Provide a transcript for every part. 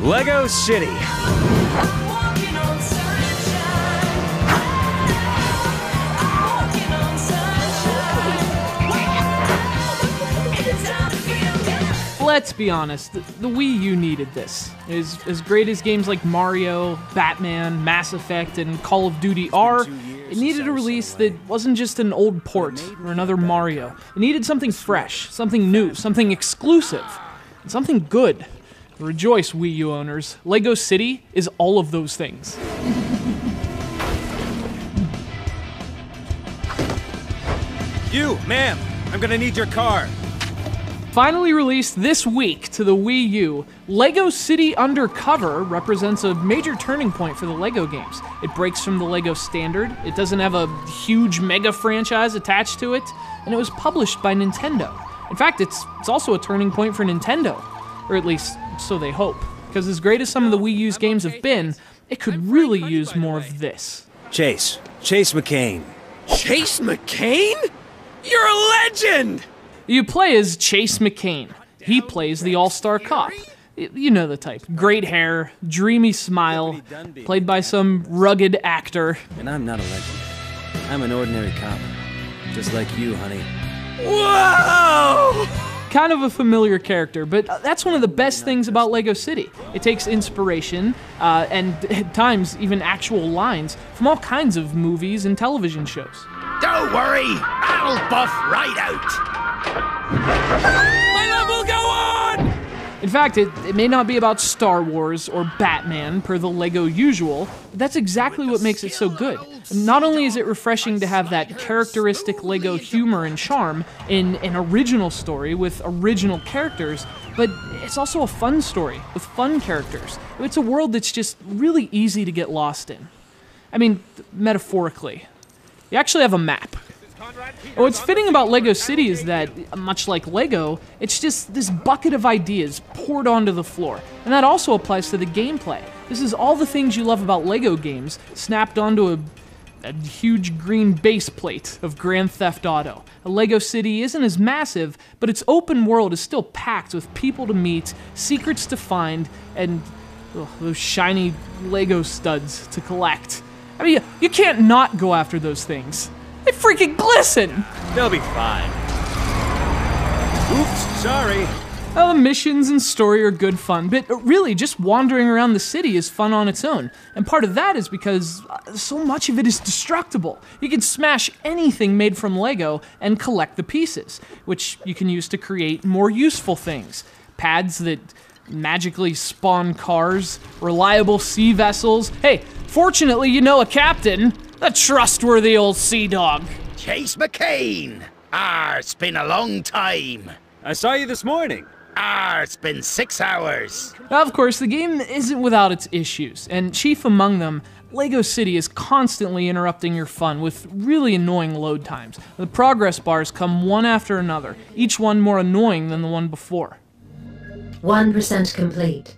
Lego City. Let's be honest, the Wii U needed this. As great as games like Mario, Batman, Mass Effect, and Call of Duty are, it needed a release that wasn't just an old port or another Mario. It needed something fresh, something new, something exclusive, and something good. Rejoice, Wii U owners. Lego City is all of those things. You, ma'am, I'm gonna need your car. Finally released this week to the Wii U, Lego City Undercover represents a major turning point for the Lego games. It breaks from the Lego standard, it doesn't have a huge mega franchise attached to it, and it was published by Nintendo. In fact, it's also a turning point for Nintendo, or at least so they hope, because as great as some of the Wii U's games have been, it could really use more of this. Chase McCain. Chase McCain? You're a legend! You play as Chase McCain. He plays the all-star cop. You know the type. Great hair, dreamy smile, played by some rugged actor. And I'm not a legend. I'm an ordinary cop. Just like you, honey. Whoa! Kind of a familiar character, but that's one of the best things about Lego City. It takes inspiration, and at times even actual lines, from all kinds of movies and television shows. Don't worry, I'll buff right out. My love will go on! In fact, it may not be about Star Wars or Batman per the Lego usual, but that's exactly what makes it so good. Not only is it refreshing to have that characteristic Lego humor and charm in an original story with original characters, but it's also a fun story with fun characters. It's a world that's just really easy to get lost in. I mean, metaphorically. You actually have a map. What's fitting about Lego City is that, much like Lego, it's just this bucket of ideas poured onto the floor. And that also applies to the gameplay. This is all the things you love about Lego games snapped onto a huge green base plate of Grand Theft Auto. A Lego City isn't as massive, but its open world is still packed with people to meet, secrets to find, and those shiny Lego studs to collect. I mean, you can't not go after those things. They freaking glisten! They'll be fine. Oops, sorry. Well, the missions and story are good fun, but really, just wandering around the city is fun on its own. And part of that is because so much of it is destructible. You can smash anything made from Lego and collect the pieces, which you can use to create more useful things. Pads that magically spawn cars, reliable sea vessels. Hey, fortunately you know a captain. A trustworthy old sea dog. Chase McCain! It's been a long time. I saw you this morning. It's been 6 hours. Now, of course, the game isn't without its issues, and chief among them, Lego City is constantly interrupting your fun with really annoying load times. The progress bars come one after another, each one more annoying than the one before. 1% complete.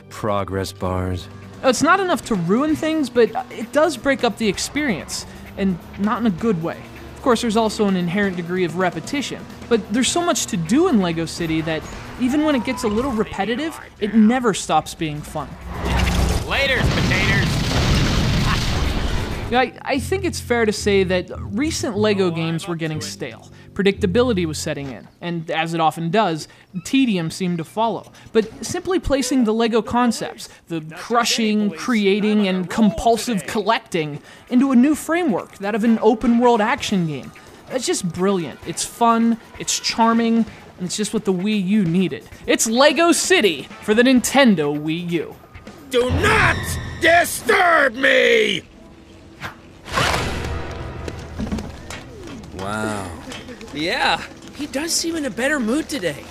Progress bars. It's not enough to ruin things, but it does break up the experience, and not in a good way. Of course, there's also an inherent degree of repetition, but there's so much to do in Lego City that even when it gets a little repetitive, it never stops being fun. Laters, potatoes. I think it's fair to say that recent Lego games were getting stale. Predictability was setting in, and as it often does, tedium seemed to follow. But simply placing the Lego concepts, the crushing, creating, and compulsive collecting, into a new framework, that of an open-world action game, that's just brilliant. It's fun, it's charming, and it's just what the Wii U needed. It's Lego City for the Nintendo Wii U. Do not disturb me! Wow. Yeah, he does seem in a better mood today.